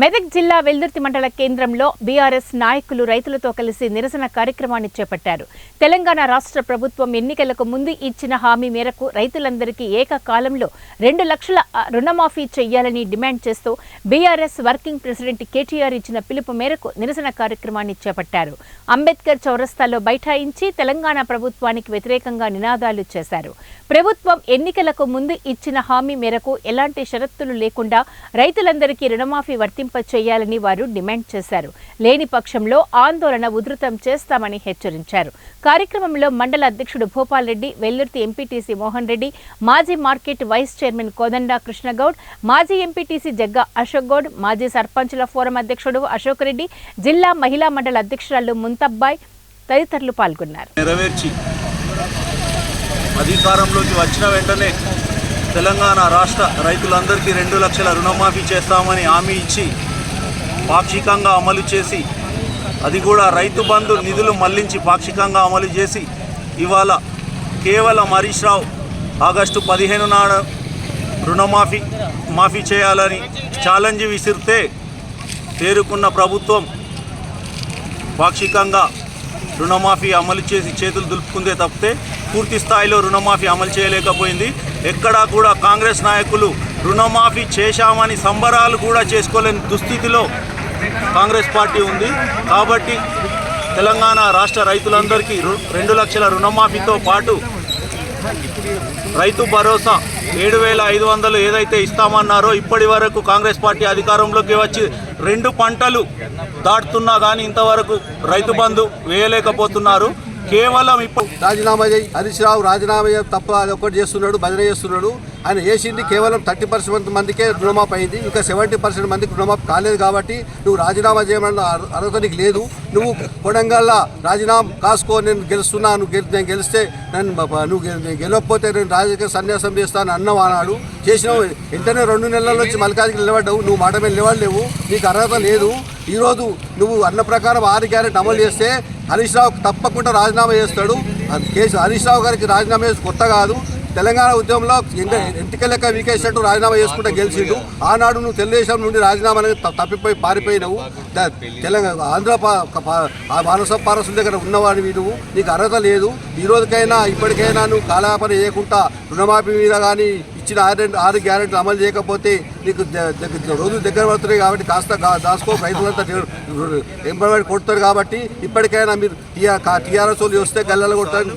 మెదక్ జిల్లా వెల్దుర్తి మండల కేంద్రంలో బీఆర్ఎస్ నాయకులు రైతులతో కలిసి నిరసన కార్యక్రమాన్ని చేపట్టారు. తెలంగాణ రాష్ట్ర ప్రభుత్వం ఎన్నికలకు ముందు ఇచ్చిన హామీ మేరకు రైతులందరికీ ఏకకాలంలో 2 లక్షల రుణమాఫీ చేయాలని డిమాండ్ చేస్తూ బీఆర్ఎస్ వర్కింగ్ ప్రెసిడెంట్ కేటీఆర్ ఇచ్చిన పిలుపు మేరకు నిరసన కార్యక్రమాన్ని చేపట్టారు. అంబేద్కర్ చౌరస్తాలో బైఠాయించి తెలంగాణ ప్రభుత్వానికి వ్యతిరేకంగా నినాదాలు చేశారు. ప్రభుత్వం ఎన్నికలకు ముందు ఇచ్చిన హామీ మేరకు ఎలాంటి షరతులు లేకుండా రైతులందరికీ రుణమాఫీ వర్తింపచేయాలని వారు డిమాండ్ చేశారు. లేని పక్షంలో ఆందోళన ఉధృతం చేస్తామని హెచ్చరించారు. కార్యక్రమంలో మండల అధ్యక్షుడు భూపాల్ రెడ్డి, వెల్లుర్తి ఎంపీటీసీ మోహన్ రెడ్డి, మాజీ మార్కెట్ వైస్ చైర్మన్ కోదండ కృష్ణగౌడ్, మాజీ ఎంపీటీసీ జగ్గా అశోక్ గౌడ్, మాజీ సర్పంచుల ఫోరం అధ్యక్షుడు అశోక్ రెడ్డి, జిల్లా మహిళా మండల అధ్యక్షురాలు ముంతబ్బాయ్ తదితరులు పాల్గొన్నారు. అధికారంలోకి వచ్చిన వెంటనే తెలంగాణ రాష్ట్ర రైతులందరికీ 2 లక్షల రుణమాఫీ చేస్తామని హామీ ఇచ్చి పాక్షికంగా అమలు చేసి, అది కూడా రైతు బంధు నిధులు మళ్లించి పాక్షికంగా అమలు చేసి, ఇవాళ కేవలం హరీష్ రావు ఆగస్టు 15 నాడు మాఫీ చేయాలని ఛాలెంజ్ విసిరితే తేరుకున్న ప్రభుత్వం పాక్షికంగా రుణమాఫీ అమలు చేసి చేతులు దులుపుకుందే తప్పితే పూర్తి స్థాయిలో రుణమాఫీ అమలు చేయలేకపోయింది. ఎక్కడా కూడా కాంగ్రెస్ నాయకులు రుణమాఫీ చేశామని సంబరాలు కూడా చేసుకోలేని దుస్థితిలో కాంగ్రెస్ పార్టీ ఉంది. కాబట్టి తెలంగాణ రాష్ట్ర రైతులందరికీ 2 లక్షల రుణమాఫీతో పాటు రైతు భరోసా 7,500 ఏదైతే ఇస్తామన్నారో, ఇప్పటి వరకు కాంగ్రెస్ పార్టీ అధికారంలోకి వచ్చి 2 పంటలు దాటుతున్నా కానీ ఇంతవరకు రైతు బంధు వేయలేకపోతున్నారు. కేవలం ఇప్పుడు రాజీనామా చేయి, హరీష్ రావు రాజీనామా చేయి తప్ప అది ఒక్కటి చేస్తున్నాడు, భజన చేస్తున్నాడు. ఆయన వేసింది కేవలం 30% మందికే రుణమాఫీ అయింది. ఇంకా 70% మందికి రుణమాఫీ కాలేదు. కాబట్టి నువ్వు రాజీనామా చేయమన్న అర్హత నీకు లేదు. నువ్వు కొడంగల్లో రాజీనామా కాసుకో, నేను గెలుస్తున్నాను, నేను గెలిస్తే నువ్వు గెలవకపోతే నేను రాజకీయ సన్యాసం చేస్తాను అన్నావు అన్నాడు. చేసినావు. వెంటనే 2 నెలల నుంచి మల్కాజ్కి నిలబడ్డావు. నువ్వు మాట మీద నిలబడలేవు, నీకు అర్హత లేదు. ఈరోజు నువ్వు అన్న ప్రకారం 6 గ్యారెంటీ అమలు చేస్తే హరీష్ రావు తప్పకుండా రాజీనామా చేస్తాడు. హరీష్ రావు గారికి రాజీనామా చేసి కొత్త కాదు. తెలంగాణ ఉద్యమంలో ఎంటిక లెక్క వీకేసినట్టు రాజీనామా చేసుకుంటే గెలిచిండు. ఆనాడు నువ్వు తెలుగుదేశం నుండి రాజీనామా అనేది తప్పిపోయి పారిపోయినావు. తెలంగాణ ఆంధ్ర మానస పారసుల దగ్గర ఉన్నవాడివి నువ్వు, నీకు అర్హత లేదు. ఈ రోజుకైనా ఇప్పటికైనా నువ్వు కాలయాపన చేయకుండా రుణమాఫీ మీద కానీ ఇచ్చిన 6 గ్యారెంటీలు అమలు చేయకపోతే నీకు రోజులు దగ్గర పడుతున్నాయి. కాబట్టి కాస్త దాసుకో. రైతులంతా ఎంప్లాయ్మెంట్ కొడతారు. కాబట్టి ఇప్పటికైనా మీరు టీఆర్ఎస్ వాళ్ళు వస్తే గల్లలు కొడతారు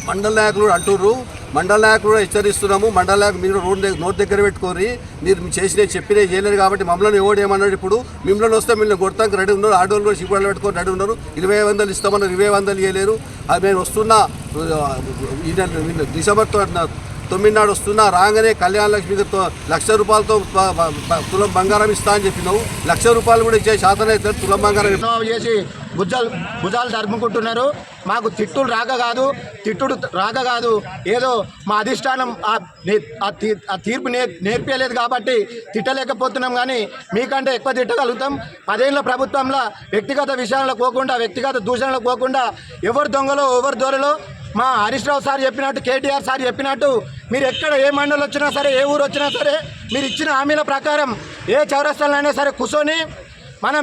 మండల నాయకులు అంటుర్రు. మండల నాయకులు హెచ్చరిస్తున్నాము. మండల నాయకులు మీరు నోట్ దగ్గర పెట్టుకోరి. మీరు చేసినవి చెప్పినవి చేయలేదు. కాబట్టి మమ్మల్ని ఎవడు ఏమన్నాడు, ఇప్పుడు మిమ్మల్ని వస్తే మిమ్మల్ని కొడతానికి రెడీ ఉన్నారు. ఆడవాళ్ళు కూడా సిగ్గులు పెట్టుకొని రెడీ ఉన్నారు. 20,000 ఇస్తామన్నారు, 20,000 ఇవ్వలేరు. అది మేము వస్తున్న డిసెంబర్ 9 నాడు వస్తున్నా రాగానే కళ్యాణ లక్ష్మి 1,00,000 రూపాయలతో తులం బంగారం ఇస్తా అని చెప్పినావు. 1,00,000 రూపాయలు కూడా ఇచ్చే శాతం అయితే తులం బంగారం చేసి భుజాలు తరుముకుంటున్నారు. మాకు తిట్టుడు రాక కాదు ఏదో మా అధిష్టానం ఆ తీర్పు నేర్పలేదు కాబట్టి తిట్టలేకపోతున్నాం. కానీ మీకంటే ఎక్కువ తిట్టగలుగుతాం. 10 ఏళ్ల ప్రభుత్వంలో వ్యక్తిగత విషయాలకు పోకుండా, వ్యక్తిగత దూషణలకు పోకుండా, ఎవరు దొంగలో ఎవరు దొరలో మా హరీష్ రావు సార్ చెప్పినట్టు, కేటీఆర్ సార్ చెప్పినట్టు మీరు ఎక్కడ ఏ మండలి వచ్చినా సరే, ఏ ఊరు వచ్చినా సరే, మీరు ఇచ్చిన హామీల ప్రకారం ఏ చౌరస్తాలైనా సరే కూర్చొని